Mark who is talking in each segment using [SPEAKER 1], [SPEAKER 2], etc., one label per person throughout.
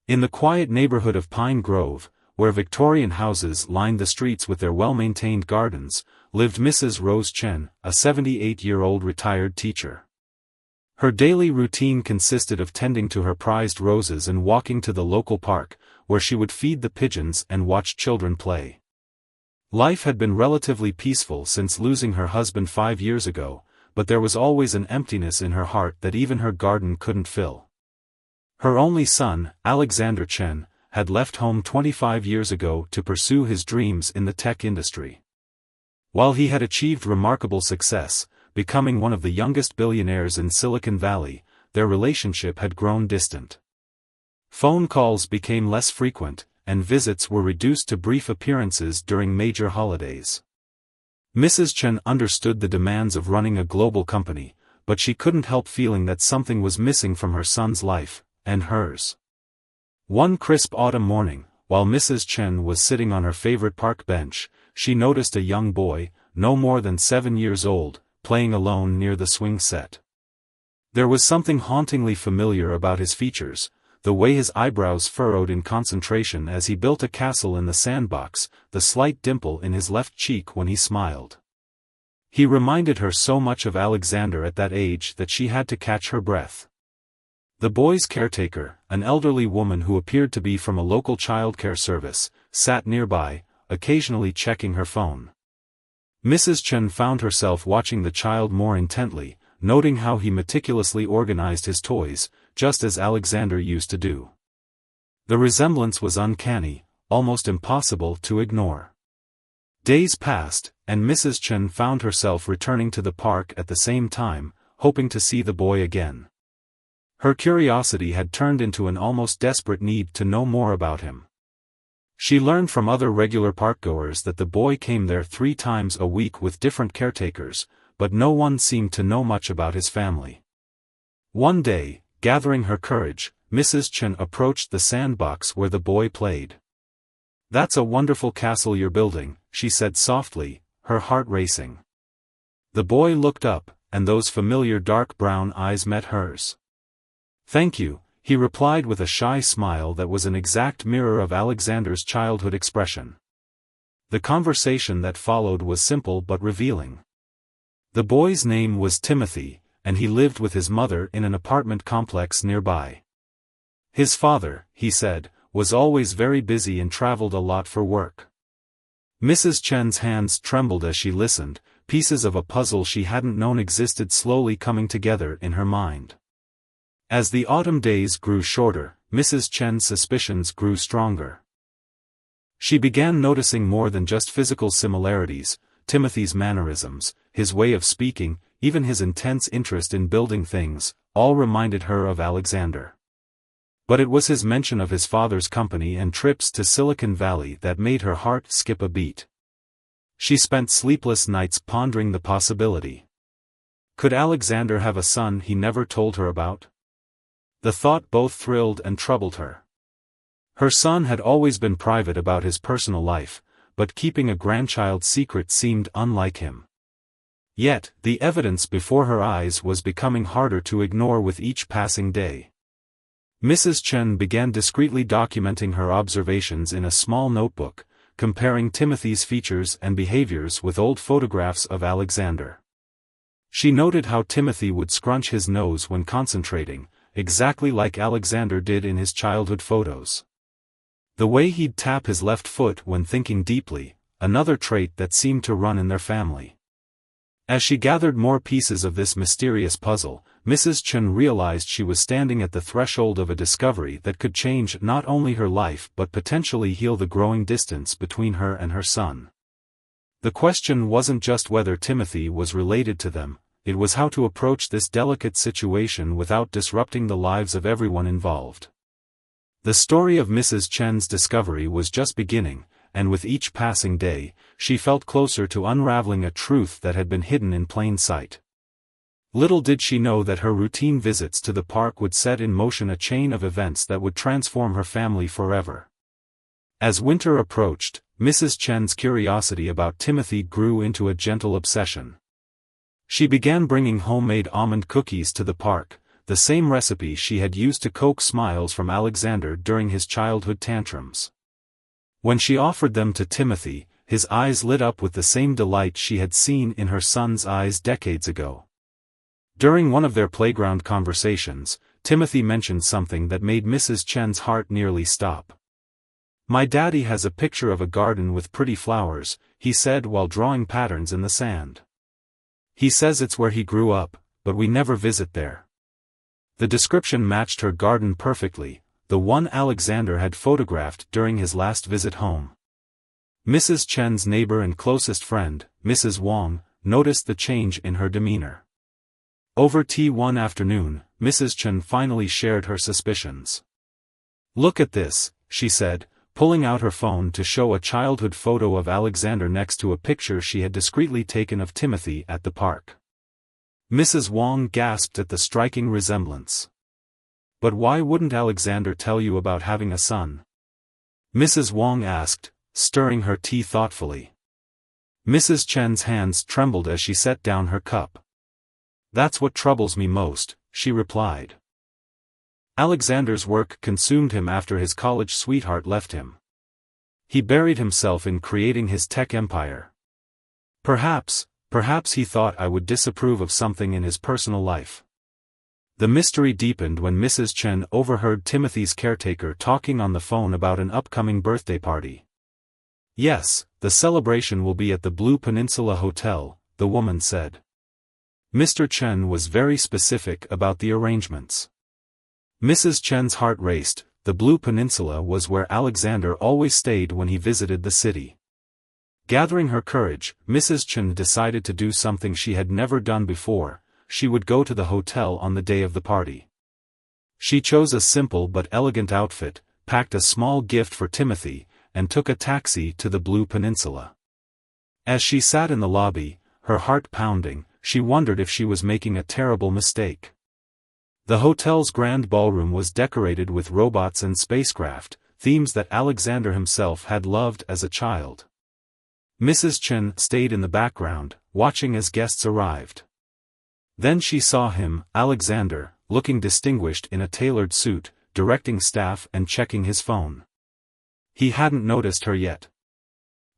[SPEAKER 1] In the quiet neighborhood of Pine Grove, where Victorian houses lined the streets with their well-maintained gardens, lived Mrs. Rose Chen, a 78-year-old retired teacher. Her daily routine consisted of tending to her prized roses and walking to the local park, where she would feed the pigeons and watch children play. Life had been relatively peaceful since losing her husband 5 years ago, but there was always an emptiness in her heart that even her garden couldn't fill. Her only son, Alexander Chen, had left home 25 years ago to pursue his dreams in the tech industry. While he had achieved remarkable success, becoming one of the youngest billionaires in Silicon Valley, their relationship had grown distant. Phone calls became less frequent, and visits were reduced to brief appearances during major holidays. Mrs. Chen understood the demands of running a global company, but she couldn't help feeling that something was missing from her son's life, and hers. One crisp autumn morning, while Mrs. Chen was sitting on her favorite park bench, she noticed a young boy, no more than 7 years old, playing alone near the swing set. There was something hauntingly familiar about his features, the way his eyebrows furrowed in concentration as he built a castle in the sandbox, the slight dimple in his left cheek when he smiled. He reminded her so much of Alexander at that age that she had to catch her breath. The boy's caretaker, an elderly woman who appeared to be from a local childcare service, sat nearby, occasionally checking her phone. Mrs. Chen found herself watching the child more intently, noting how he meticulously organized his toys, just as Alexander used to do. The resemblance was uncanny, almost impossible to ignore. Days passed, and Mrs. Chen found herself returning to the park at the same time, hoping to see the boy again. Her curiosity had turned into an almost desperate need to know more about him. She learned from other regular parkgoers that the boy came there 3 times a week with different caretakers, but no one seemed to know much about his family. One day, gathering her courage, Mrs. Chen approached the sandbox where the boy played. "That's a wonderful castle you're building," she said softly, her heart racing. The boy looked up, and those familiar dark brown eyes met hers. "Thank you," he replied with a shy smile that was an exact mirror of Alexander's childhood expression. The conversation that followed was simple but revealing. The boy's name was Timothy, and he lived with his mother in an apartment complex nearby. His father, he said, was always very busy and traveled a lot for work. Mrs. Chen's hands trembled as she listened, pieces of a puzzle she hadn't known existed slowly coming together in her mind. As the autumn days grew shorter, Mrs. Chen's suspicions grew stronger. She began noticing more than just physical similarities: Timothy's mannerisms, his way of speaking, even his intense interest in building things, all reminded her of Alexander. But it was his mention of his father's company and trips to Silicon Valley that made her heart skip a beat. She spent sleepless nights pondering the possibility. Could Alexander have a son he never told her about? The thought both thrilled and troubled her. Her son had always been private about his personal life, but keeping a grandchild's secret seemed unlike him. Yet, the evidence before her eyes was becoming harder to ignore with each passing day. Mrs. Chen began discreetly documenting her observations in a small notebook, comparing Timothy's features and behaviors with old photographs of Alexander. She noted how Timothy would scrunch his nose when concentrating, exactly like Alexander did in his childhood photos. The way he'd tap his left foot when thinking deeply, another trait that seemed to run in their family. As she gathered more pieces of this mysterious puzzle, Mrs. Chen realized she was standing at the threshold of a discovery that could change not only her life but potentially heal the growing distance between her and her son. The question wasn't just whether Timothy was related to them, it was how to approach this delicate situation without disrupting the lives of everyone involved. The story of Mrs. Chen's discovery was just beginning, and with each passing day, she felt closer to unraveling a truth that had been hidden in plain sight. Little did she know that her routine visits to the park would set in motion a chain of events that would transform her family forever. As winter approached, Mrs. Chen's curiosity about Timothy grew into a gentle obsession. She began bringing homemade almond cookies to the park, the same recipe she had used to coax smiles from Alexander during his childhood tantrums. When she offered them to Timothy, his eyes lit up with the same delight she had seen in her son's eyes decades ago. During one of their playground conversations, Timothy mentioned something that made Mrs. Chen's heart nearly stop. "My daddy has a picture of a garden with pretty flowers," he said while drawing patterns in the sand. "He says it's where he grew up, but we never visit there." The description matched her garden perfectly, the one Alexander had photographed during his last visit home. Mrs. Chen's neighbor and closest friend, Mrs. Wang, noticed the change in her demeanor. Over tea one afternoon, Mrs. Chen finally shared her suspicions. "Look at this," she said, pulling out her phone to show a childhood photo of Alexander next to a picture she had discreetly taken of Timothy at the park. Mrs. Wang gasped at the striking resemblance. "But why wouldn't Alexander tell you about having a son?" Mrs. Wang asked, stirring her tea thoughtfully. Mrs. Chen's hands trembled as she set down her cup. "That's what troubles me most," she replied. Alexander's work consumed him after his college sweetheart left him. He buried himself in creating his tech empire. Perhaps he thought I would disapprove of something in his personal life. The mystery deepened when Mrs. Chen overheard Timothy's caretaker talking on the phone about an upcoming birthday party. "Yes, the celebration will be at the Blue Peninsula Hotel," the woman said. Mr. Chen was very specific about the arrangements. Mrs. Chen's heart raced. The Blue Peninsula was where Alexander always stayed when he visited the city. Gathering her courage, Mrs. Chen decided to do something she had never done before. She would go to the hotel on the day of the party. She chose a simple but elegant outfit, packed a small gift for Timothy, and took a taxi to the Blue Peninsula. As she sat in the lobby, her heart pounding, she wondered if she was making a terrible mistake. The hotel's grand ballroom was decorated with robots and spacecraft, themes that Alexander himself had loved as a child. Mrs. Chen stayed in the background, watching as guests arrived. Then she saw him, Alexander, looking distinguished in a tailored suit, directing staff and checking his phone. He hadn't noticed her yet.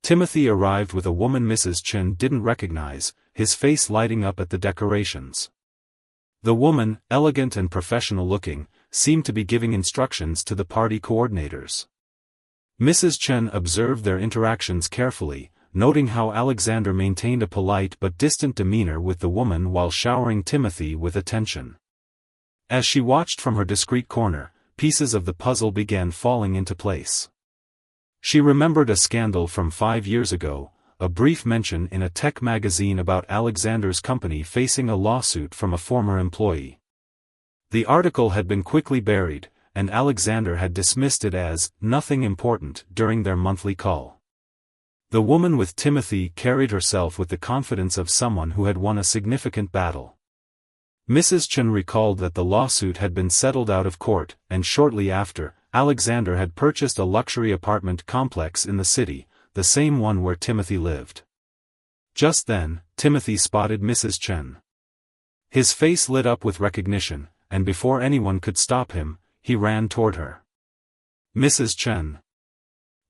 [SPEAKER 1] Timothy arrived with a woman Mrs. Chen didn't recognize, his face lighting up at the decorations. The woman, elegant and professional-looking, seemed to be giving instructions to the party coordinators. Mrs. Chen observed their interactions carefully, noting how Alexander maintained a polite but distant demeanor with the woman while showering Timothy with attention. As she watched from her discreet corner, pieces of the puzzle began falling into place. She remembered a scandal from 5 years ago, a brief mention in a tech magazine about Alexander's company facing a lawsuit from a former employee. The article had been quickly buried, and Alexander had dismissed it as nothing important during their monthly call. The woman with Timothy carried herself with the confidence of someone who had won a significant battle. Mrs. Chen recalled that the lawsuit had been settled out of court, and shortly after, Alexander had purchased a luxury apartment complex in the city, the same one where Timothy lived. Just then, Timothy spotted Mrs. Chen. His face lit up with recognition, and before anyone could stop him, he ran toward her. "Mrs. Chen.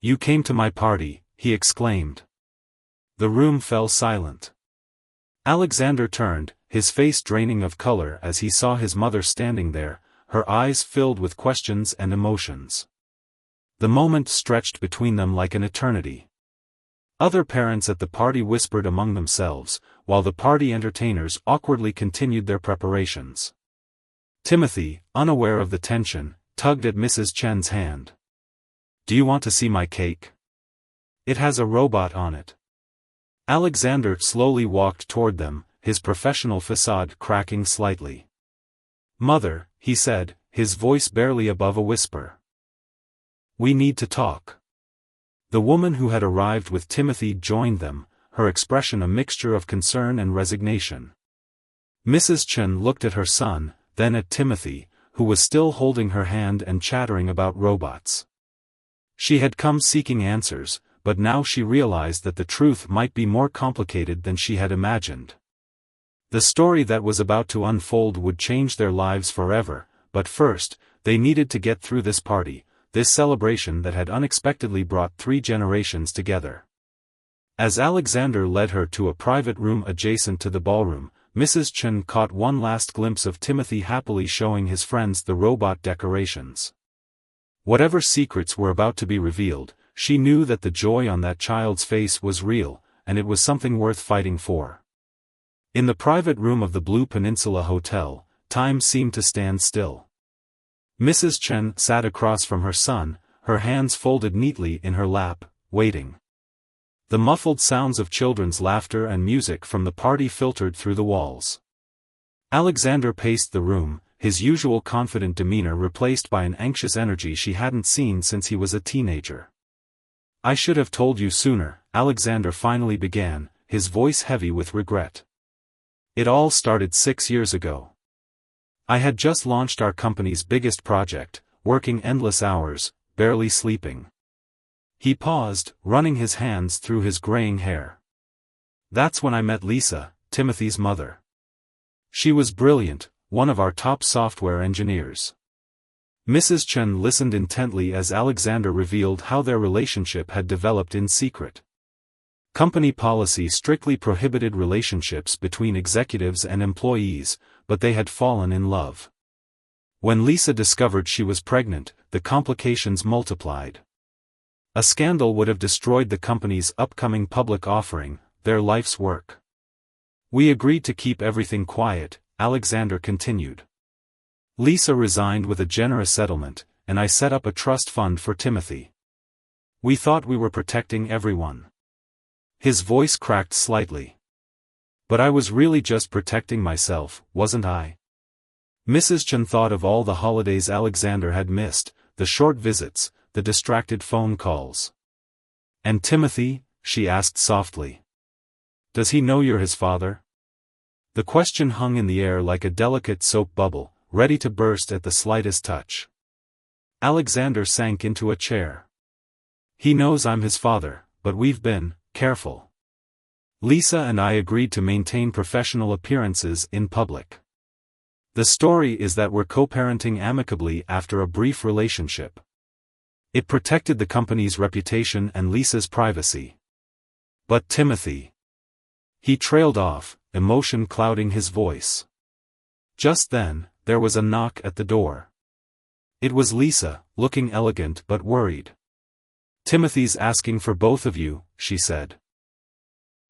[SPEAKER 1] You came to my party," he exclaimed. The room fell silent. Alexander turned, his face draining of color as he saw his mother standing there, her eyes filled with questions and emotions. The moment stretched between them like an eternity. Other parents at the party whispered among themselves, while the party entertainers awkwardly continued their preparations. Timothy, unaware of the tension, tugged at Mrs. Chen's hand. "Do you want to see my cake? It has a robot on it." Alexander slowly walked toward them, his professional facade cracking slightly. "Mother," he said, his voice barely above a whisper. "We need to talk." The woman who had arrived with Timothy joined them, her expression a mixture of concern and resignation. Mrs. Chen looked at her son, then at Timothy, who was still holding her hand and chattering about robots. She had come seeking answers, but now she realized that the truth might be more complicated than she had imagined. The story that was about to unfold would change their lives forever, but first, they needed to get through this party, this celebration that had unexpectedly brought 3 generations together. As Alexander led her to a private room adjacent to the ballroom, Mrs. Chen caught one last glimpse of Timothy happily showing his friends the robot decorations. Whatever secrets were about to be revealed, she knew that the joy on that child's face was real, and it was something worth fighting for. In the private room of the Blue Peninsula Hotel, time seemed to stand still. Mrs. Chen sat across from her son, her hands folded neatly in her lap, waiting. The muffled sounds of children's laughter and music from the party filtered through the walls. Alexander paced the room, his usual confident demeanor replaced by an anxious energy she hadn't seen since he was a teenager. "I should have told you sooner," Alexander finally began, his voice heavy with regret. "It all started 6 years ago. I had just launched our company's biggest project, working endless hours, barely sleeping." He paused, running his hands through his graying hair. "That's when I met Lisa, Timothy's mother. She was brilliant, one of our top software engineers." Mrs. Chen listened intently as Alexander revealed how their relationship had developed in secret. Company policy strictly prohibited relationships between executives and employees, but they had fallen in love. When Lisa discovered she was pregnant, the complications multiplied. A scandal would have destroyed the company's upcoming public offering, their life's work. "We agreed to keep everything quiet," Alexander continued. "Lisa resigned with a generous settlement, and I set up a trust fund for Timothy. We thought we were protecting everyone." His voice cracked slightly. "But I was really just protecting myself, wasn't I?" Mrs. Chen thought of all the holidays Alexander had missed, the short visits, the distracted phone calls. "And Timothy?" she asked softly. "Does he know you're his father?" The question hung in the air like a delicate soap bubble, ready to burst at the slightest touch. Alexander sank into a chair. "He knows I'm his father, but we've been careful. Lisa and I agreed to maintain professional appearances in public. The story is that we're co-parenting amicably after a brief relationship. It protected the company's reputation and Lisa's privacy. But Timothy..." He trailed off, emotion clouding his voice. Just then, there was a knock at the door. It was Lisa, looking elegant but worried. "Timothy's asking for both of you," she said.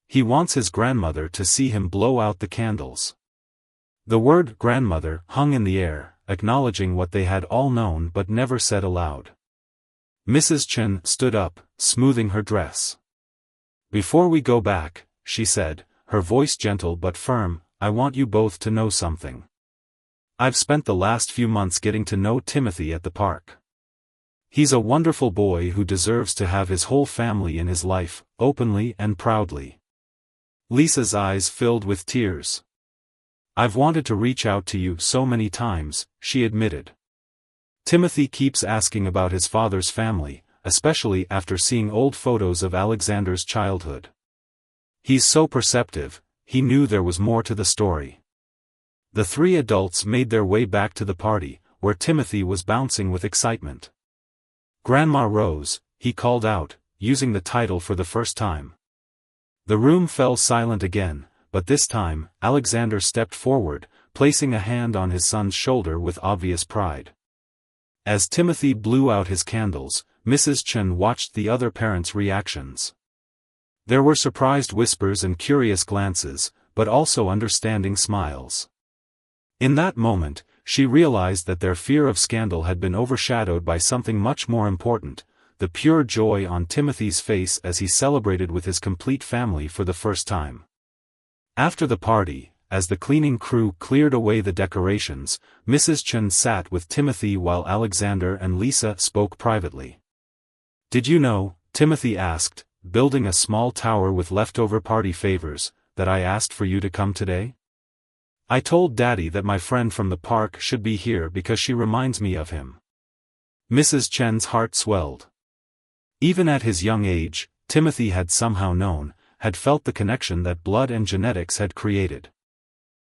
[SPEAKER 1] "He wants his grandmother to see him blow out the candles." The word grandmother hung in the air, acknowledging what they had all known but never said aloud. Mrs. Chen stood up, smoothing her dress. "Before we go back," she said, her voice gentle but firm, "I want you both to know something. I've spent the last few months getting to know Timothy at the park. He's a wonderful boy who deserves to have his whole family in his life, openly and proudly." Lisa's eyes filled with tears. "I've wanted to reach out to you so many times," she admitted. "Timothy keeps asking about his father's family, especially after seeing old photos of Alexander's childhood. He's so perceptive, he knew there was more to the story." The 3 adults made their way back to the party, where Timothy was bouncing with excitement. "Grandma Rose," he called out, using the title for the first time. The room fell silent again, but this time, Alexander stepped forward, placing a hand on his son's shoulder with obvious pride. As Timothy blew out his candles, Mrs. Chen watched the other parents' reactions. There were surprised whispers and curious glances, but also understanding smiles. In that moment, she realized that their fear of scandal had been overshadowed by something much more important, the pure joy on Timothy's face as he celebrated with his complete family for the first time. After the party, as the cleaning crew cleared away the decorations, Mrs. Chen sat with Timothy while Alexander and Lisa spoke privately. "Did you know," Timothy asked, building a small tower with leftover party favors, "that I asked for you to come today? I told Daddy that my friend from the park should be here because she reminds me of him." Mrs. Chen's heart swelled. Even at his young age, Timothy had somehow known, had felt the connection that blood and genetics had created.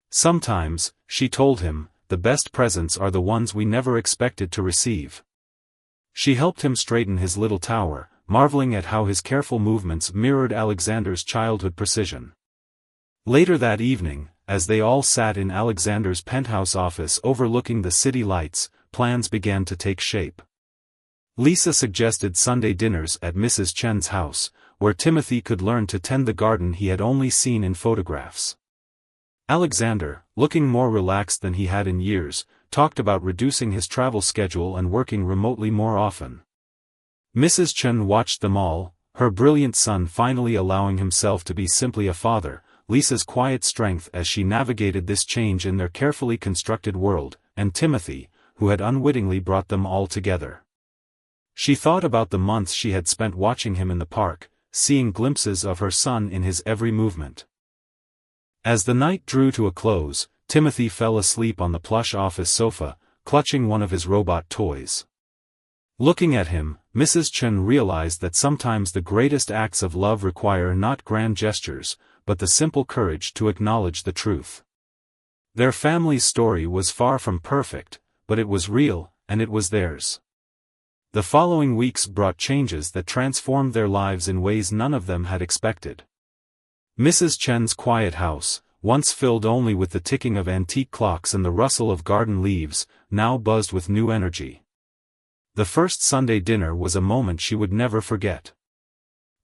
[SPEAKER 1] Sometimes, she told him, the best presents are the ones we never expected to receive. She helped him straighten his little tower, marveling at how his careful movements mirrored Alexander's childhood precision. Later that evening, as they all sat in Alexander's penthouse office overlooking the city lights, plans began to take shape. Lisa suggested Sunday dinners at Mrs. Chen's house, where Timothy could learn to tend the garden he had only seen in photographs. Alexander, looking more relaxed than he had in years, talked about reducing his travel schedule and working remotely more often. Mrs. Chen watched them all, her brilliant son finally allowing himself to be simply a father, Lisa's quiet strength as she navigated this change in their carefully constructed world, and Timothy, who had unwittingly brought them all together. She thought about the months she had spent watching him in the park, seeing glimpses of her son in his every movement. As the night drew to a close, Timothy fell asleep on the plush office sofa, clutching one of his robot toys. Looking at him, Mrs. Chen realized that sometimes the greatest acts of love require not grand gestures, but the simple courage to acknowledge the truth. Their family's story was far from perfect, but it was real, and it was theirs. The following weeks brought changes that transformed their lives in ways none of them had expected. Mrs. Chen's quiet house, once filled only with the ticking of antique clocks and the rustle of garden leaves, now buzzed with new energy. The first Sunday dinner was a moment she would never forget.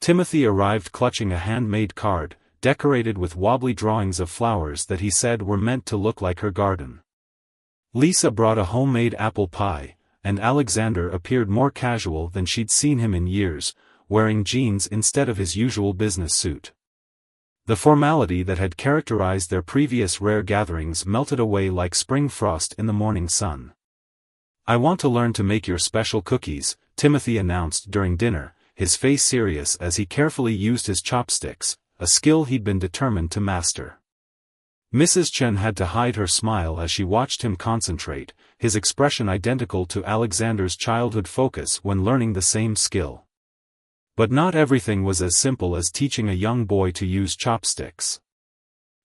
[SPEAKER 1] Timothy arrived clutching a handmade card, decorated with wobbly drawings of flowers that he said were meant to look like her garden. Lisa brought a homemade apple pie, and Alexander appeared more casual than she'd seen him in years, wearing jeans instead of his usual business suit. The formality that had characterized their previous rare gatherings melted away like spring frost in the morning sun. "I want to learn to make your special cookies," Timothy announced during dinner, his face serious as he carefully used his chopsticks, a skill he'd been determined to master. Mrs. Chen had to hide her smile as she watched him concentrate, his expression identical to Alexander's childhood focus when learning the same skill. But not everything was as simple as teaching a young boy to use chopsticks.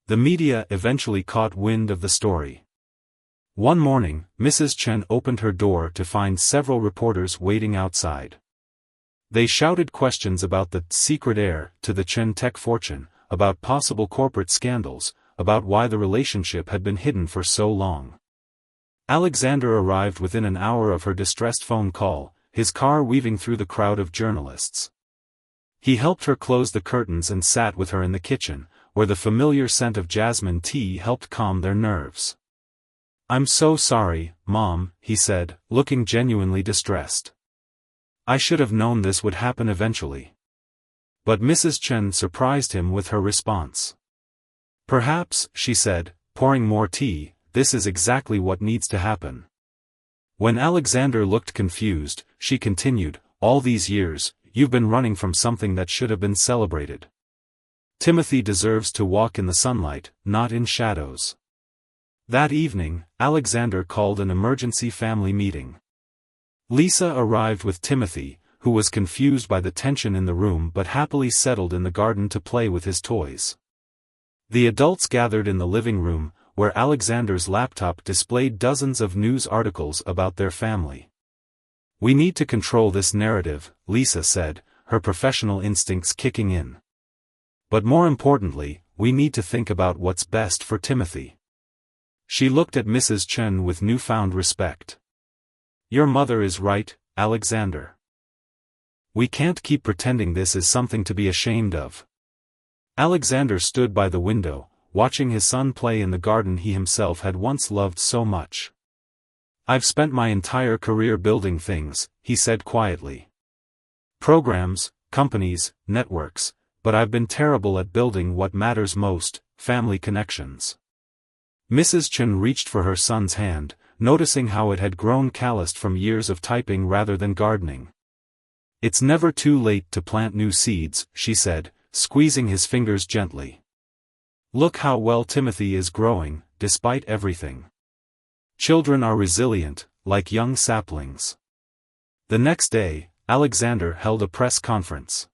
[SPEAKER 1] The media eventually caught wind of the story. One morning, Mrs. Chen opened her door to find several reporters waiting outside. They shouted questions about the secret heir to the Chen tech fortune, about possible corporate scandals, about why the relationship had been hidden for so long. Alexander arrived within an hour of her distressed phone call, his car weaving through the crowd of journalists. He helped her close the curtains and sat with her in the kitchen, where the familiar scent of jasmine tea helped calm their nerves. "I'm so sorry, Mom," he said, looking genuinely distressed. "I should have known this would happen eventually." But Mrs. Chen surprised him with her response. "Perhaps," she said, pouring more tea, "this is exactly what needs to happen." When Alexander looked confused, she continued, "All these years, you've been running from something that should have been celebrated. Timothy deserves to walk in the sunlight, not in shadows." That evening, Alexander called an emergency family meeting. Lisa arrived with Timothy, who was confused by the tension in the room but happily settled in the garden to play with his toys. The adults gathered in the living room, where Alexander's laptop displayed dozens of news articles about their family. "We need to control this narrative," Lisa said, her professional instincts kicking in. "But more importantly, we need to think about what's best for Timothy." She looked at Mrs. Chen with newfound respect. "Your mother is right, Alexander. We can't keep pretending this is something to be ashamed of." Alexander stood by the window, watching his son play in the garden he himself had once loved so much. "I've spent my entire career building things," he said quietly. "Programs, companies, networks, but I've been terrible at building what matters most, family connections." Mrs. Chen reached for her son's hand, noticing how it had grown calloused from years of typing rather than gardening. "It's never too late to plant new seeds," she said, squeezing his fingers gently. "Look how well Timothy is growing, despite everything. Children are resilient, like young saplings." The next day, Alexander held a press conference.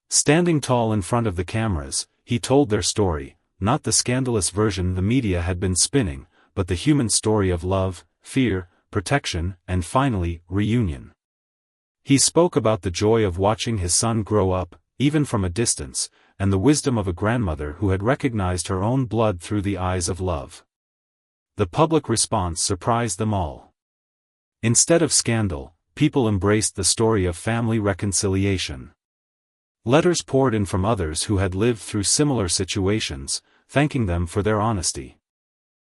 [SPEAKER 1] Standing tall in front of the cameras, he told their story, not the scandalous version the media had been spinning, but the human story of love, fear, protection, and finally, reunion. He spoke about the joy of watching his son grow up, even from a distance, and the wisdom of a grandmother who had recognized her own blood through the eyes of love. The public response surprised them all. Instead of scandal, people embraced the story of family reconciliation. Letters poured in from others who had lived through similar situations, thanking them for their honesty.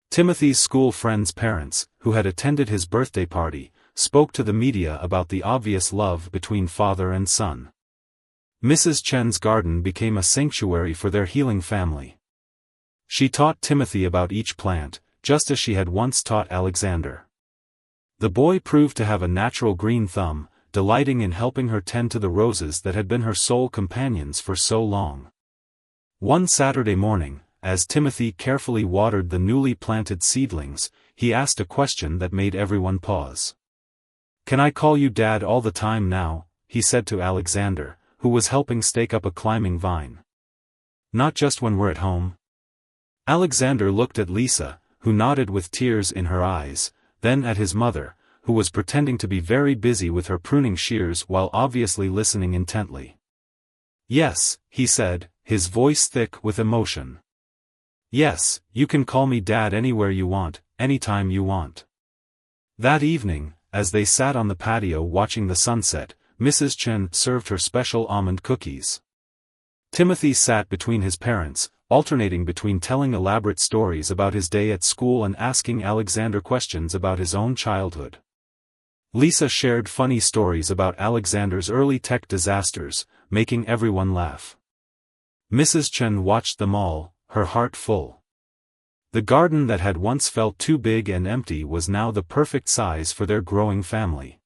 [SPEAKER 1] Timothy's school friends' parents, who had attended his birthday party, spoke to the media about the obvious love between father and son. Mrs. Chen's garden became a sanctuary for their healing family. She taught Timothy about each plant, just as she had once taught Alexander. The boy proved to have a natural green thumb, delighting in helping her tend to the roses that had been her sole companions for so long. One Saturday morning, as Timothy carefully watered the newly planted seedlings, he asked a question that made everyone pause. "Can I call you Dad all the time now?" he said to Alexander, who was helping stake up a climbing vine. "Not just when we're at home?" Alexander looked at Lisa, who nodded with tears in her eyes, then at his mother, who was pretending to be very busy with her pruning shears while obviously listening intently. "Yes," he said, his voice thick with emotion. "Yes, you can call me Dad anywhere you want, anytime you want." That evening, as they sat on the patio watching the sunset, Mrs. Chen served her special almond cookies. Timothy sat between his parents, alternating between telling elaborate stories about his day at school and asking Alexander questions about his own childhood. Lisa shared funny stories about Alexander's early tech disasters, making everyone laugh. Mrs. Chen watched them all, her heart full. The garden that had once felt too big and empty was now the perfect size for their growing family.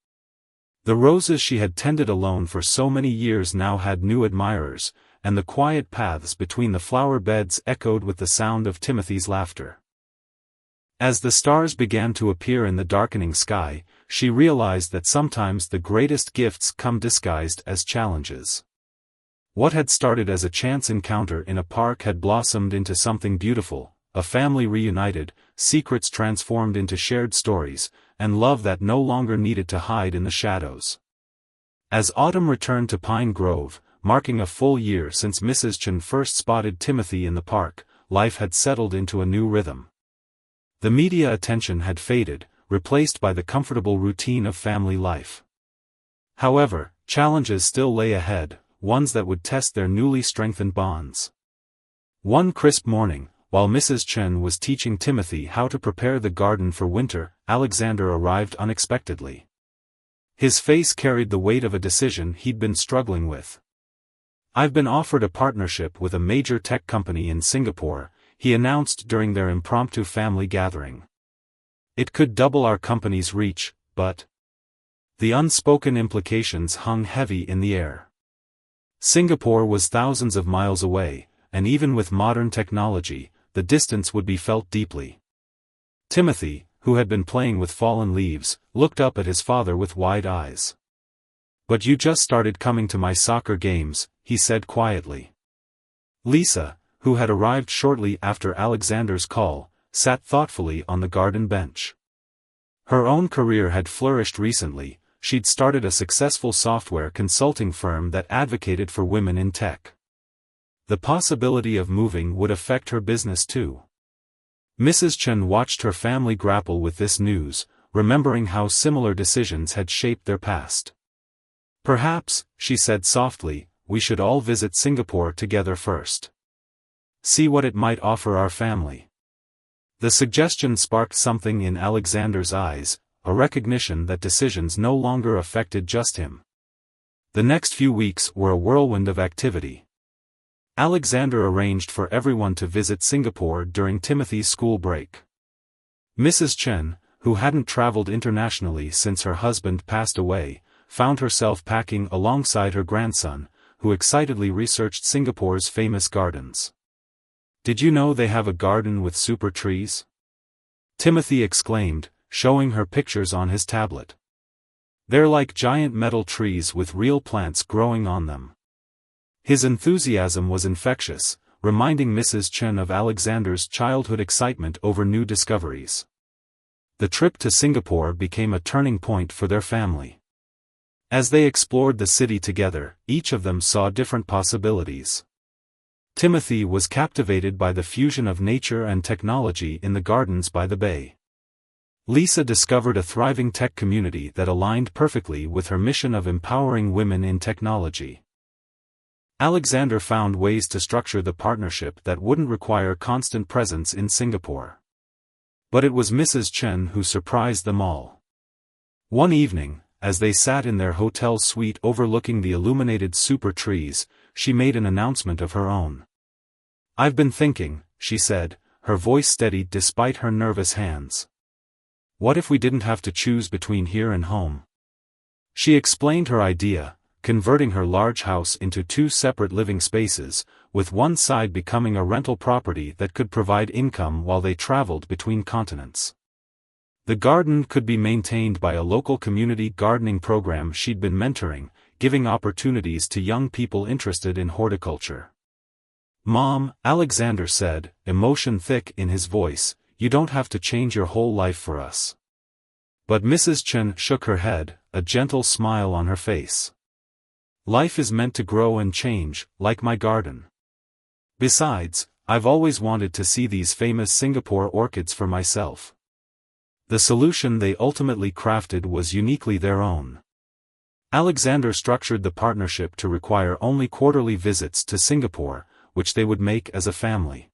[SPEAKER 1] The roses she had tended alone for so many years now had new admirers, and the quiet paths between the flower beds echoed with the sound of Timothy's laughter. As the stars began to appear in the darkening sky, she realized that sometimes the greatest gifts come disguised as challenges. What had started as a chance encounter in a park had blossomed into something beautiful, a family reunited, secrets transformed into shared stories, and love that no longer needed to hide in the shadows. As autumn returned to Pine Grove, marking a full year since Mrs. Chen first spotted Timothy in the park, life had settled into a new rhythm. The media attention had faded, replaced by the comfortable routine of family life. However, challenges still lay ahead, ones that would test their newly strengthened bonds. One crisp morning, while Mrs. Chen was teaching Timothy how to prepare the garden for winter, Alexander arrived unexpectedly. His face carried the weight of a decision he'd been struggling with. "I've been offered a partnership with a major tech company in Singapore," he announced during their impromptu family gathering. "It could double our company's reach, but..." The unspoken implications hung heavy in the air. Singapore was thousands of miles away, and even with modern technology, the distance would be felt deeply. Timothy, who had been playing with fallen leaves, looked up at his father with wide eyes. "But you just started coming to my soccer games," he said quietly. Lisa, who had arrived shortly after Alexander's call, sat thoughtfully on the garden bench. Her own career had flourished recently. She'd started a successful software consulting firm that advocated for women in tech. The possibility of moving would affect her business too. Mrs. Chen watched her family grapple with this news, remembering how similar decisions had shaped their past. "Perhaps," she said softly, "we should all visit Singapore together first. See what it might offer our family." The suggestion sparked something in Alexander's eyes, a recognition that decisions no longer affected just him. The next few weeks were a whirlwind of activity. Alexander arranged for everyone to visit Singapore during Timothy's school break. Mrs. Chen, who hadn't traveled internationally since her husband passed away, found herself packing alongside her grandson, who excitedly researched Singapore's famous gardens. "Did you know they have a garden with super trees?" Timothy exclaimed, showing her pictures on his tablet. "They're like giant metal trees with real plants growing on them." His enthusiasm was infectious, reminding Mrs. Chen of Alexander's childhood excitement over new discoveries. The trip to Singapore became a turning point for their family. As they explored the city together, each of them saw different possibilities. Timothy was captivated by the fusion of nature and technology in the gardens by the bay. Lisa discovered a thriving tech community that aligned perfectly with her mission of empowering women in technology. Alexander found ways to structure the partnership that wouldn't require constant presence in Singapore. But it was Mrs. Chen who surprised them all. One evening, as they sat in their hotel suite overlooking the illuminated super trees, she made an announcement of her own. "I've been thinking," she said, her voice steady despite her nervous hands. "What if we didn't have to choose between here and home?" She explained her idea, converting her large house into 2 separate living spaces, with one side becoming a rental property that could provide income while they traveled between continents. The garden could be maintained by a local community gardening program she'd been mentoring, giving opportunities to young people interested in horticulture. "Mom," Alexander said, emotion thick in his voice, "you don't have to change your whole life for us." But Mrs. Chen shook her head, a gentle smile on her face. "Life is meant to grow and change, like my garden. Besides, I've always wanted to see these famous Singapore orchids for myself." The solution they ultimately crafted was uniquely their own. Alexander structured the partnership to require only quarterly visits to Singapore, which they would make as a family.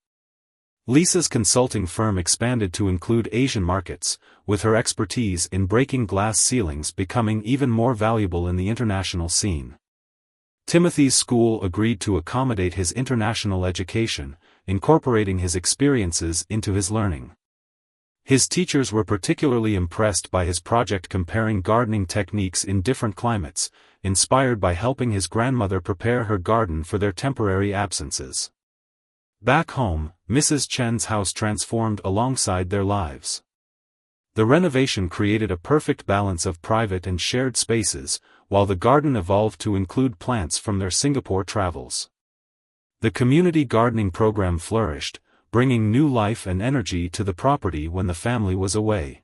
[SPEAKER 1] Lisa's consulting firm expanded to include Asian markets, with her expertise in breaking glass ceilings becoming even more valuable in the international scene. Timothy's school agreed to accommodate his international education, incorporating his experiences into his learning. His teachers were particularly impressed by his project comparing gardening techniques in different climates, inspired by helping his grandmother prepare her garden for their temporary absences. Back home, Mrs. Chen's house transformed alongside their lives. The renovation created a perfect balance of private and shared spaces, while the garden evolved to include plants from their Singapore travels. The community gardening program flourished, bringing new life and energy to the property when the family was away.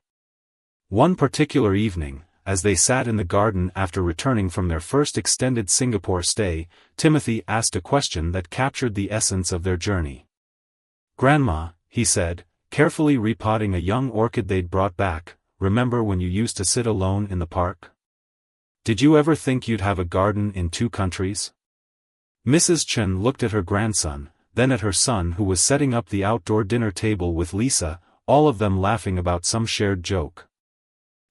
[SPEAKER 1] One particular evening, as they sat in the garden after returning from their first extended Singapore stay, Timothy asked a question that captured the essence of their journey. "Grandma," he said, carefully repotting a young orchid they'd brought back, "remember when you used to sit alone in the park? Did you ever think you'd have a garden in 2 countries?" Mrs. Chen looked at her grandson, then at her son who was setting up the outdoor dinner table with Lisa, all of them laughing about some shared joke.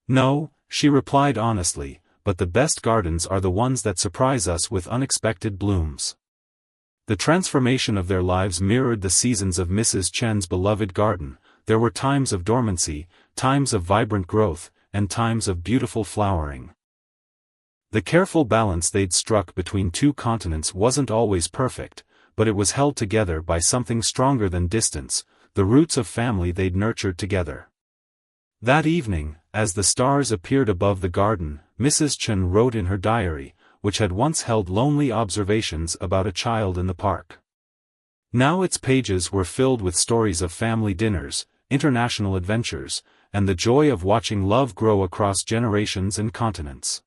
[SPEAKER 1] "No," she replied honestly, "but the best gardens are the ones that surprise us with unexpected blooms." The transformation of their lives mirrored the seasons of Mrs. Chen's beloved garden. There were times of dormancy, times of vibrant growth, and times of beautiful flowering. The careful balance they'd struck between 2 continents wasn't always perfect, but it was held together by something stronger than distance, the roots of family they'd nurtured together. That evening, as the stars appeared above the garden, Mrs. Chen wrote in her diary, which had once held lonely observations about a child in the park. Now its pages were filled with stories of family dinners, international adventures, and the joy of watching love grow across generations and continents.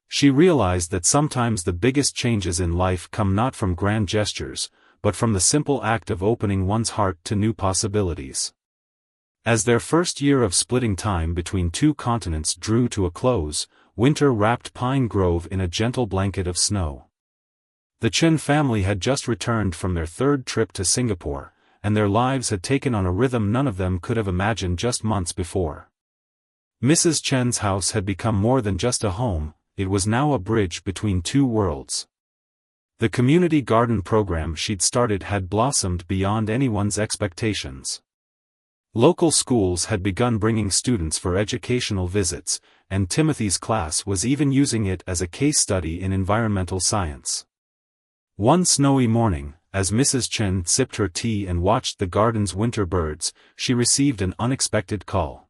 [SPEAKER 1] She realized that sometimes the biggest changes in life come not from grand gestures, but from the simple act of opening one's heart to new possibilities. As their first year of splitting time between 2 continents drew to a close, winter wrapped Pine Grove in a gentle blanket of snow. The Chen family had just returned from their 3rd trip to Singapore, and their lives had taken on a rhythm none of them could have imagined just months before. Mrs. Chen's house had become more than just a home, it was now a bridge between 2 worlds. The community garden program she'd started had blossomed beyond anyone's expectations. Local schools had begun bringing students for educational visits, and Timothy's class was even using it as a case study in environmental science. One snowy morning, as Mrs. Chen sipped her tea and watched the garden's winter birds, she received an unexpected call.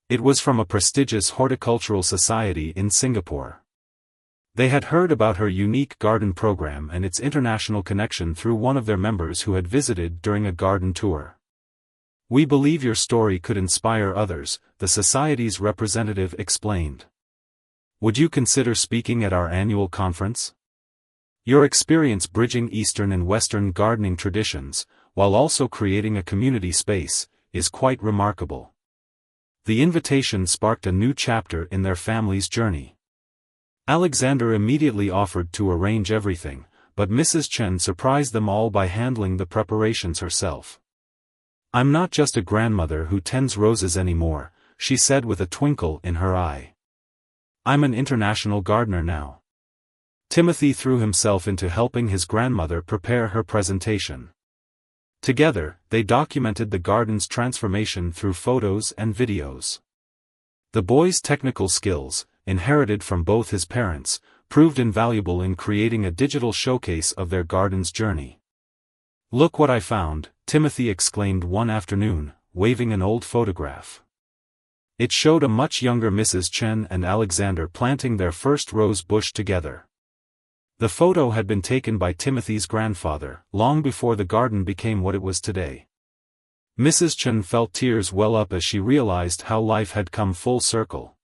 [SPEAKER 1] It was from a prestigious horticultural society in Singapore. They had heard about her unique garden program and its international connection through one of their members who had visited during a garden tour. "We believe your story could inspire others," the society's representative explained. "Would you consider speaking at our annual conference? Your experience bridging Eastern and Western gardening traditions, while also creating a community space, is quite remarkable." The invitation sparked a new chapter in their family's journey. Alexander immediately offered to arrange everything, but Mrs. Chen surprised them all by handling the preparations herself. "I'm not just a grandmother who tends roses anymore," she said with a twinkle in her eye. "I'm an international gardener now." Timothy threw himself into helping his grandmother prepare her presentation. Together, they documented the garden's transformation through photos and videos. The boy's technical skills, inherited from both his parents, proved invaluable in creating a digital showcase of their garden's journey. "Look what I found," Timothy exclaimed one afternoon, waving an old photograph. It showed a much younger Mrs. Chen and Alexander planting their first rose bush together. The photo had been taken by Timothy's grandfather, long before the garden became what it was today. Mrs. Chen felt tears well up as she realized how life had come full circle.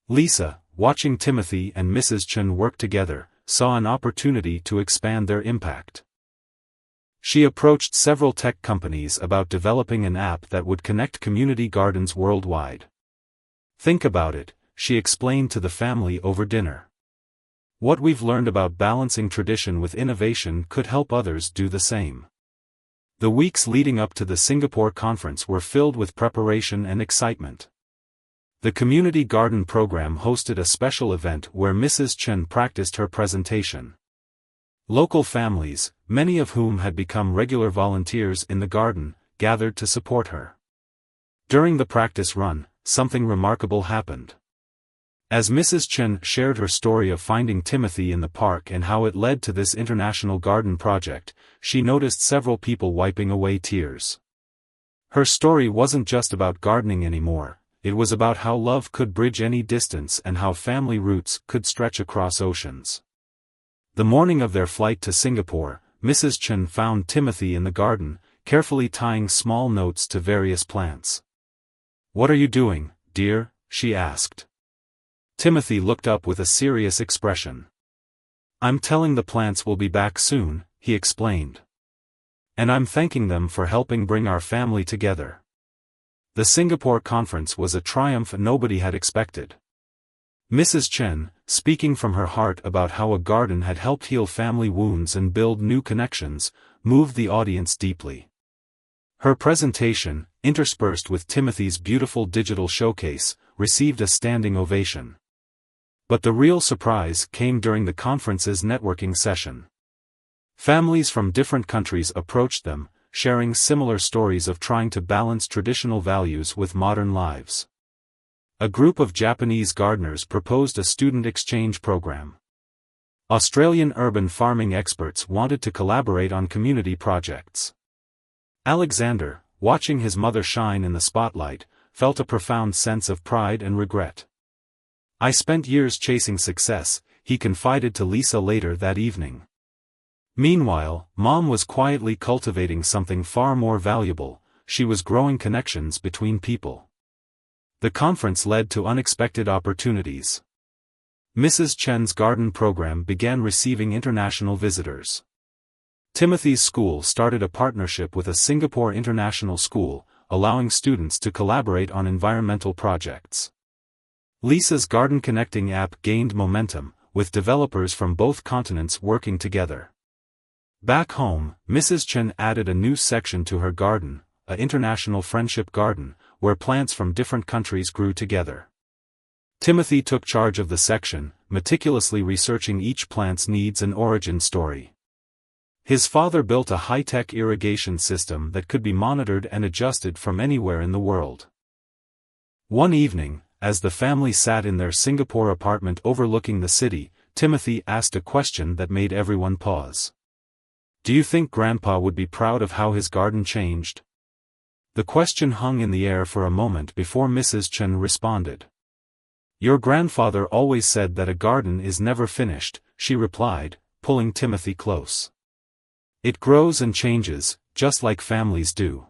[SPEAKER 1] Lisa, watching Timothy and Mrs. Chen work together, saw an opportunity to expand their impact. She approached several tech companies about developing an app that would connect community gardens worldwide. "Think about it," she explained to the family over dinner. "What we've learned about balancing tradition with innovation could help others do the same." The weeks leading up to the Singapore conference were filled with preparation and excitement. The Community Garden Program hosted a special event where Mrs. Chen practiced her presentation. Local families, many of whom had become regular volunteers in the garden, gathered to support her. During the practice run, something remarkable happened. As Mrs. Chen shared her story of finding Timothy in the park and how it led to this international garden project, she noticed several people wiping away tears. Her story wasn't just about gardening anymore. It was about how love could bridge any distance and how family roots could stretch across oceans. The morning of their flight to Singapore, Mrs. Chen found Timothy in the garden, carefully tying small notes to various plants. "What are you doing, dear?" she asked. Timothy looked up with a serious expression. "I'm telling the plants we'll be back soon," he explained. "And I'm thanking them for helping bring our family together." The Singapore conference was a triumph nobody had expected. Mrs. Chen, speaking from her heart about how a garden had helped heal family wounds and build new connections, moved the audience deeply. Her presentation, interspersed with Timothy's beautiful digital showcase, received a standing ovation. But the real surprise came during the conference's networking session. Families from different countries approached them, sharing similar stories of trying to balance traditional values with modern lives. A group of Japanese gardeners proposed a student exchange program. Australian urban farming experts wanted to collaborate on community projects. Alexander, watching his mother shine in the spotlight, felt a profound sense of pride and regret. "I spent years chasing success," he confided to Lisa later that evening. Meanwhile, Mom was quietly cultivating something far more valuable. She was growing connections between people. The conference led to unexpected opportunities. Mrs. Chen's garden program began receiving international visitors. Timothy's school started a partnership with a Singapore international school, allowing students to collaborate on environmental projects. Lisa's Garden Connecting app gained momentum, with developers from both continents working together. Back home, Mrs. Chen added a new section to her garden, an international friendship garden, where plants from different countries grew together. Timothy took charge of the section, meticulously researching each plant's needs and origin story. His father built a high-tech irrigation system that could be monitored and adjusted from anywhere in the world. One evening, as the family sat in their Singapore apartment overlooking the city, Timothy asked a question that made everyone pause. "Do you think Grandpa would be proud of how his garden changed?" The question hung in the air for a moment before Mrs. Chen responded. Your grandfather always said that a garden is never finished, she replied, pulling Timothy close. It grows and changes, just like families do.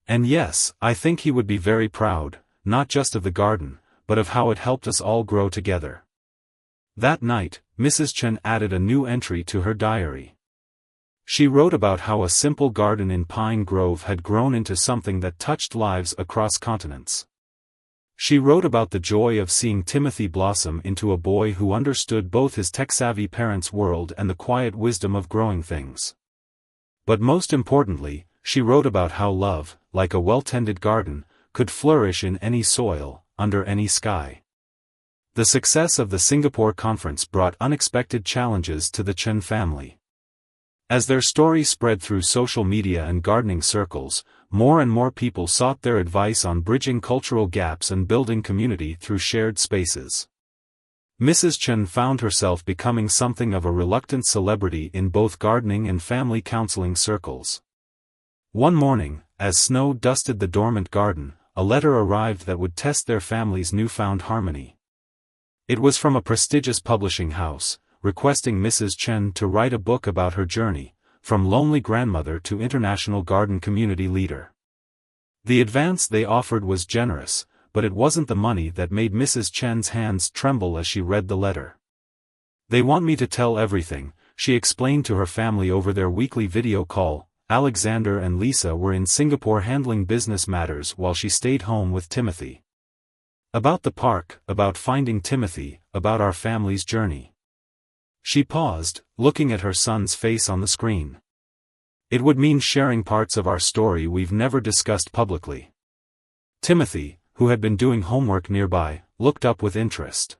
[SPEAKER 1] And yes, I think he would be very proud, not just of the garden, but of how it helped us all grow together. That night, Mrs. Chen added a new entry to her diary. She wrote about how a simple garden in Pine Grove had grown into something that touched lives across continents. She wrote about the joy of seeing Timothy blossom into a boy who understood both his tech-savvy parents' world and the quiet wisdom of growing things. But most importantly, she wrote about how love, like a well-tended garden, could flourish in any soil, under any sky. The success of the Singapore conference brought unexpected challenges to the Chen family. As their story spread through social media and gardening circles, more and more people sought their advice on bridging cultural gaps and building community through shared spaces. Mrs. Chen found herself becoming something of a reluctant celebrity in both gardening and family counseling circles. One morning, as snow dusted the dormant garden, a letter arrived that would test their family's newfound harmony. It was from a prestigious publishing house, requesting Mrs. Chen to write a book about her journey, from lonely grandmother to international garden community leader. The advance they offered was generous, but it wasn't the money that made Mrs. Chen's hands tremble as she read the letter. "They want me to tell everything," she explained to her family over their weekly video call. Alexander and Lisa were in Singapore handling business matters while she stayed home with Timothy. "About the park, about finding Timothy, about our family's journey." She paused, looking at her son's face on the screen. "It would mean sharing parts of our story we've never discussed publicly." Timothy, who had been doing homework nearby, looked up with interest.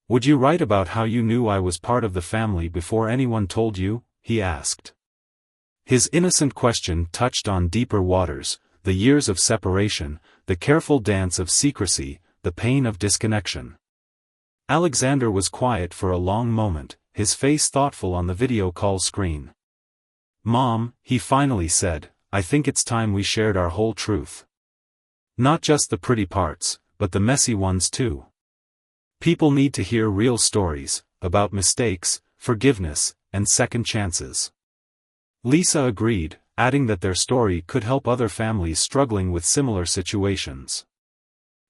[SPEAKER 1] "Would you write about how you knew I was part of the family before anyone told you?" he asked. His innocent question touched on deeper waters, the years of separation, the careful dance of secrecy, the pain of disconnection. Alexander was quiet for a long moment, his face thoughtful on the video call screen. "Mom," he finally said, "I think it's time we shared our whole truth. Not just the pretty parts, but the messy ones too. People need to hear real stories, about mistakes, forgiveness, and second chances." Lisa agreed, adding that their story could help other families struggling with similar situations.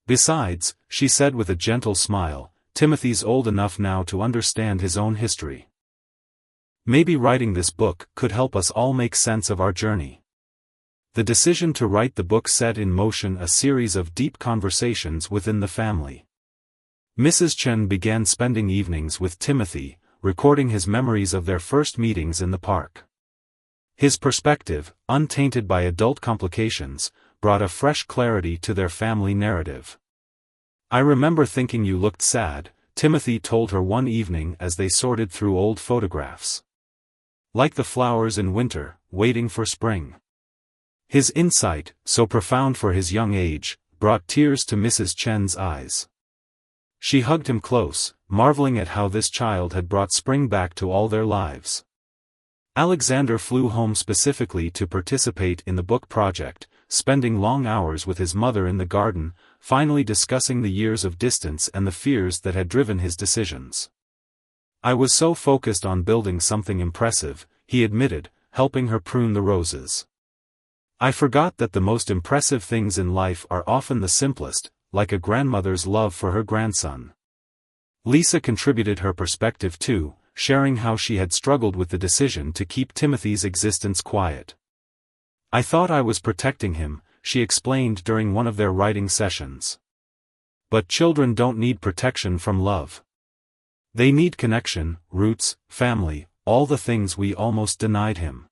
[SPEAKER 1] "Besides," she said with a gentle smile, "Timothy's old enough now to understand his own history. Maybe writing this book could help us all make sense of our journey." The decision to write the book set in motion a series of deep conversations within the family. Mrs. Chen began spending evenings with Timothy, recording his memories of their first meetings in the park. His perspective, untainted by adult complications, brought a fresh clarity to their family narrative. "I remember thinking you looked sad," Timothy told her one evening as they sorted through old photographs. "Like the flowers in winter, waiting for spring." His insight, so profound for his young age, brought tears to Mrs. Chen's eyes. She hugged him close, marveling at how this child had brought spring back to all their lives. Alexander flew home specifically to participate in the book project, spending long hours with his mother in the garden, finally discussing the years of distance and the fears that had driven his decisions. "I was so focused on building something impressive," he admitted, helping her prune the roses. "I forgot that the most impressive things in life are often the simplest, like a grandmother's love for her grandson." Lisa contributed her perspective too, sharing how she had struggled with the decision to keep Timothy's existence quiet. "I thought I was protecting him," she explained during one of their writing sessions. "But children don't need protection from love. They need connection, roots, family, all the things we almost denied him."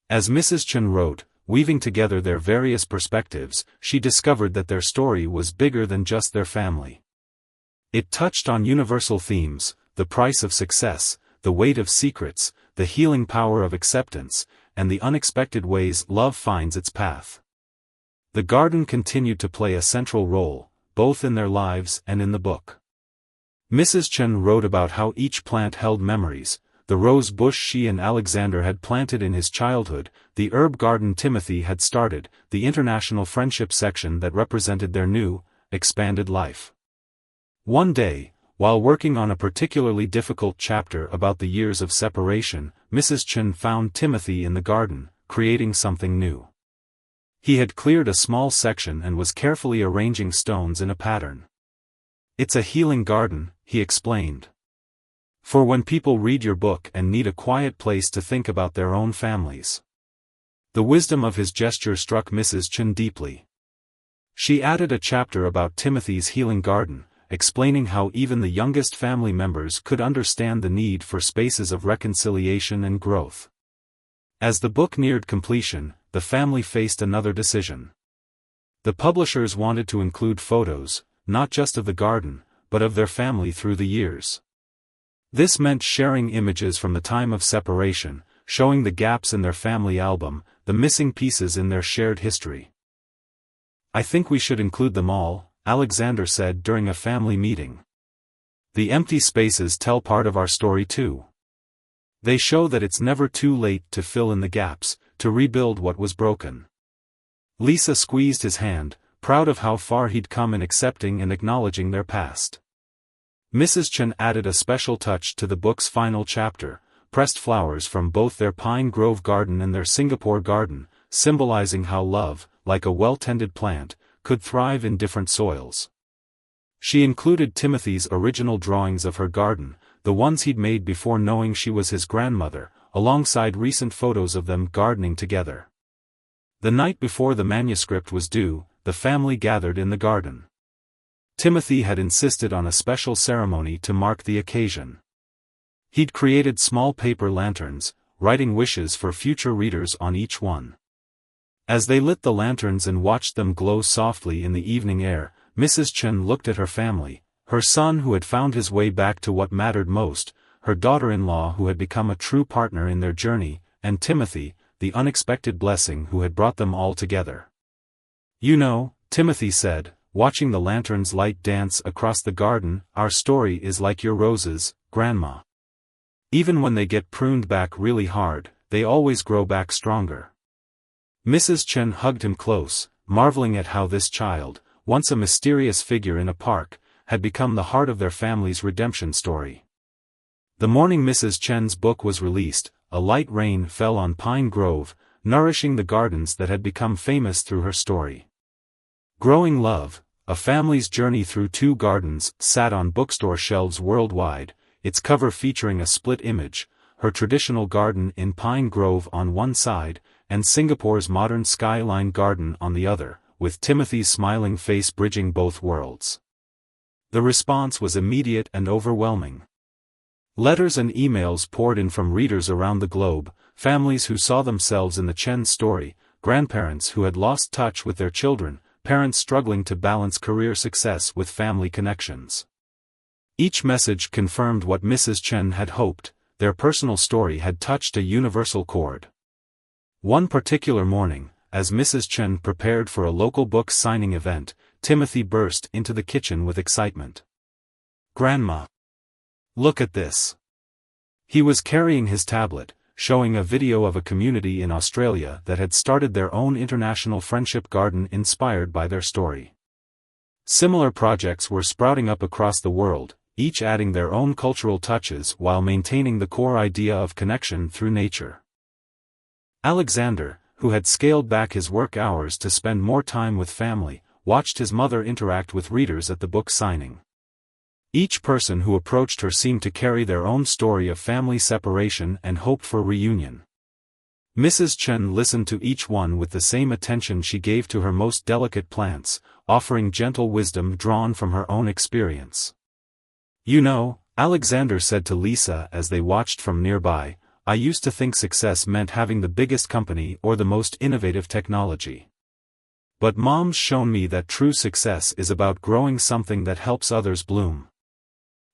[SPEAKER 1] As Mrs. Chen wrote, weaving together their various perspectives, she discovered that their story was bigger than just their family. It touched on universal themes: the price of success, the weight of secrets, the healing power of acceptance, and the unexpected ways love finds its path. The garden continued to play a central role, both in their lives and in the book. Mrs. Chen wrote about how each plant held memories: the rose bush she and Alexander had planted in his childhood, the herb garden Timothy had started, the international friendship section that represented their new, expanded life. One day, while working on a particularly difficult chapter about the years of separation, Mrs. Chen found Timothy in the garden, creating something new. He had cleared a small section and was carefully arranging stones in a pattern. "It's a healing garden," he explained. "For when people read your book and need a quiet place to think about their own families." The wisdom of his gesture struck Mrs. Chen deeply. She added a chapter about Timothy's healing garden, explaining how even the youngest family members could understand the need for spaces of reconciliation and growth. As the book neared completion, the family faced another decision. The publishers wanted to include photos, not just of the garden, but of their family through the years. This meant sharing images from the time of separation, showing the gaps in their family album, the missing pieces in their shared history. "I think we should include them all," Alexander said during a family meeting. "The empty spaces tell part of our story too. They show that it's never too late to fill in the gaps, to rebuild what was broken." Lisa squeezed his hand, proud of how far he'd come in accepting and acknowledging their past. Mrs. Chen added a special touch to the book's final chapter, pressed flowers from both their Pine Grove garden and their Singapore garden, symbolizing how love, like a well-tended plant, could thrive in different soils. She included Timothy's original drawings of her garden, the ones he'd made before knowing she was his grandmother, alongside recent photos of them gardening together. The night before the manuscript was due, the family gathered in the garden. Timothy had insisted on a special ceremony to mark the occasion. He'd created small paper lanterns, writing wishes for future readers on each one. As they lit the lanterns and watched them glow softly in the evening air, Mrs. Chen looked at her family, her son who had found his way back to what mattered most, her daughter-in-law who had become a true partner in their journey, and Timothy, the unexpected blessing who had brought them all together. "You know," Timothy said, watching the lantern's light dance across the garden, "our story is like your roses, Grandma. Even when they get pruned back really hard, they always grow back stronger." Mrs. Chen hugged him close, marveling at how this child, once a mysterious figure in a park, had become the heart of their family's redemption story. The morning Mrs. Chen's book was released, a light rain fell on Pine Grove, nourishing the gardens that had become famous through her story. Growing Love, a family's journey through 2 gardens, sat on bookstore shelves worldwide, its cover featuring a split image, her traditional garden in Pine Grove on one side, and Singapore's modern skyline garden on the other, with Timothy's smiling face bridging both worlds. The response was immediate and overwhelming. Letters and emails poured in from readers around the globe, families who saw themselves in the Chen story, grandparents who had lost touch with their children, parents struggling to balance career success with family connections. Each message confirmed what Mrs. Chen had hoped: their personal story had touched a universal chord. One particular morning, as Mrs. Chen prepared for a local book signing event, Timothy burst into the kitchen with excitement. "Grandma! Look at this!" He was carrying his tablet, showing a video of a community in Australia that had started their own international friendship garden inspired by their story. Similar projects were sprouting up across the world, each adding their own cultural touches while maintaining the core idea of connection through nature. Alexander, who had scaled back his work hours to spend more time with family, watched his mother interact with readers at the book signing. Each person who approached her seemed to carry their own story of family separation and hope for reunion. Mrs. Chen listened to each one with the same attention she gave to her most delicate plants, offering gentle wisdom drawn from her own experience. "You know," Alexander said to Lisa as they watched from nearby, "I used to think success meant having the biggest company or the most innovative technology. But Mom's shown me that true success is about growing something that helps others bloom."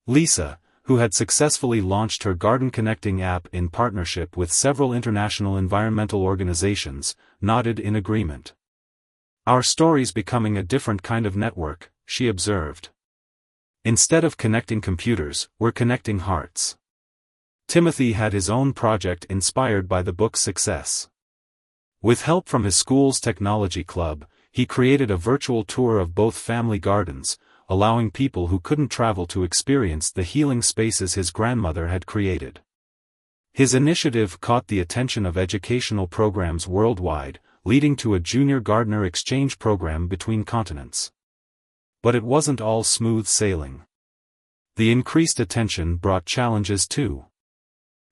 [SPEAKER 1] Lisa, who had successfully launched her Garden Connecting app in partnership with several international environmental organizations, nodded in agreement. "Our story's becoming a different kind of network," she observed. "Instead of connecting computers, we're connecting hearts." Timothy had his own project inspired by the book's success. With help from his school's technology club, he created a virtual tour of both family gardens, allowing people who couldn't travel to experience the healing spaces his grandmother had created. His initiative caught the attention of educational programs worldwide, leading to a junior gardener exchange program between continents. But it wasn't all smooth sailing. The increased attention brought challenges too.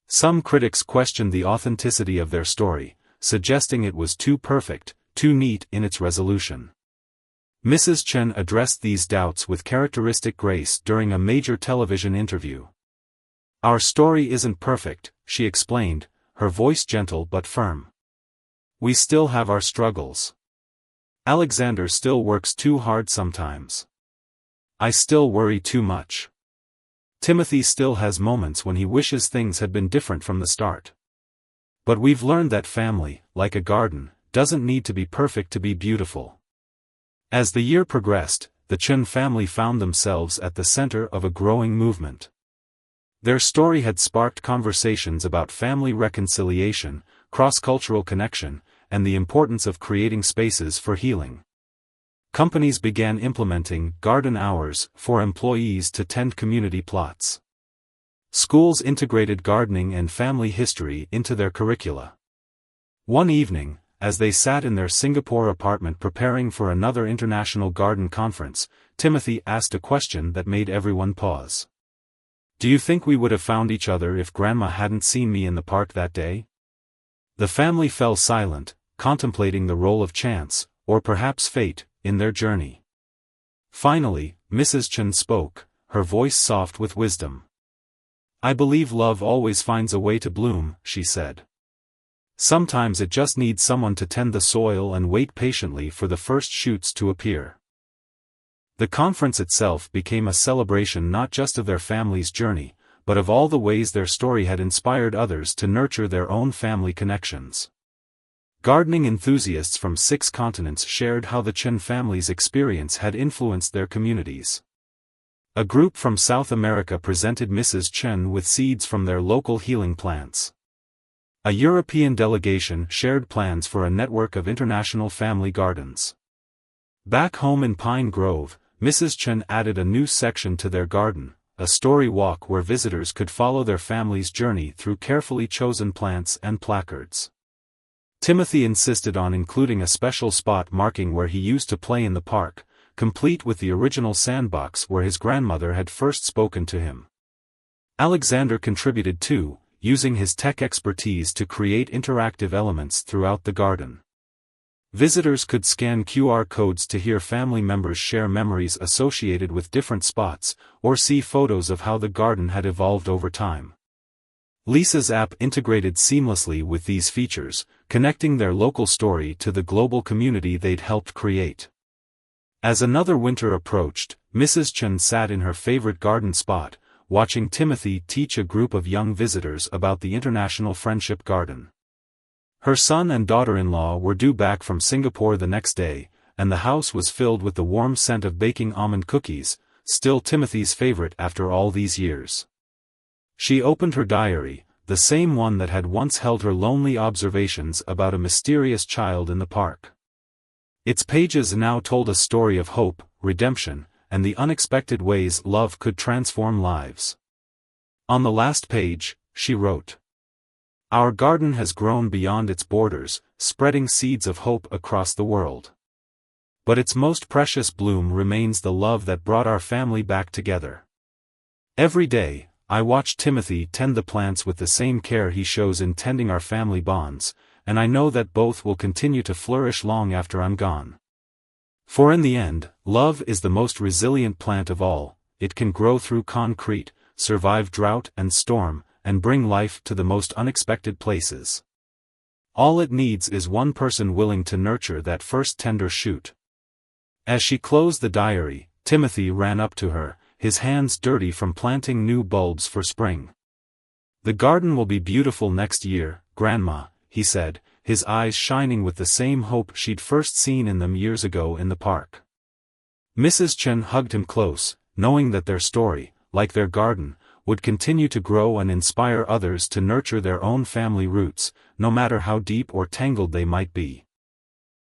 [SPEAKER 1] Some critics questioned the authenticity of their story, suggesting it was too perfect, too neat in its resolution. Mrs. Chen addressed these doubts with characteristic grace during a major television interview. "Our story isn't perfect," she explained, her voice gentle but firm. "We still have our struggles. Alexander still works too hard sometimes. I still worry too much. Timothy still has moments when he wishes things had been different from the start. But we've learned that family, like a garden, doesn't need to be perfect to be beautiful." As the year progressed, the Chen family found themselves at the center of a growing movement. Their story had sparked conversations about family reconciliation, cross-cultural connection, and the importance of creating spaces for healing. Companies began implementing garden hours for employees to tend community plots. Schools integrated gardening and family history into their curricula. One evening, as they sat in their Singapore apartment preparing for another international garden conference, Timothy asked a question that made everyone pause. "Do you think we would have found each other if Grandma hadn't seen me in the park that day?" The family fell silent, contemplating the role of chance, or perhaps fate, in their journey. Finally, Mrs. Chen spoke, her voice soft with wisdom. "I believe love always finds a way to bloom," she said. "Sometimes it just needs someone to tend the soil and wait patiently for the first shoots to appear." The conference itself became a celebration not just of their family's journey, but of all the ways their story had inspired others to nurture their own family connections. Gardening enthusiasts from 6 continents shared how the Chen family's experience had influenced their communities. A group from South America presented Mrs. Chen with seeds from their local healing plants. A European delegation shared plans for a network of international family gardens. Back home in Pine Grove, Mrs. Chen added a new section to their garden, a story walk where visitors could follow their family's journey through carefully chosen plants and placards. Timothy insisted on including a special spot marking where he used to play in the park, complete with the original sandbox where his grandmother had first spoken to him. Alexander contributed too, using his tech expertise to create interactive elements throughout the garden. Visitors could scan QR codes to hear family members share memories associated with different spots, or see photos of how the garden had evolved over time. Lisa's app integrated seamlessly with these features, connecting their local story to the global community they'd helped create. As another winter approached, Mrs. Chen sat in her favorite garden spot, watching Timothy teach a group of young visitors about the International Friendship Garden. Her son and daughter-in-law were due back from Singapore the next day, and the house was filled with the warm scent of baking almond cookies, still Timothy's favorite after all these years. She opened her diary, the same one that had once held her lonely observations about a mysterious child in the park. Its pages now told a story of hope, redemption, and the unexpected ways love could transform lives. On the last page, she wrote, "Our garden has grown beyond its borders, spreading seeds of hope across the world. But its most precious bloom remains the love that brought our family back together. Every day, I watch Timothy tend the plants with the same care he shows in tending our family bonds, and I know that both will continue to flourish long after I'm gone. For in the end, love is the most resilient plant of all. It can grow through concrete, survive drought and storm, and bring life to the most unexpected places. All it needs is one person willing to nurture that first tender shoot." As she closed the diary, Timothy ran up to her, his hands dirty from planting new bulbs for spring. "The garden will be beautiful next year, Grandma," he said, his eyes shining with the same hope she'd first seen in them years ago in the park. Mrs. Chen hugged him close, knowing that their story, like their garden, would continue to grow and inspire others to nurture their own family roots, no matter how deep or tangled they might be.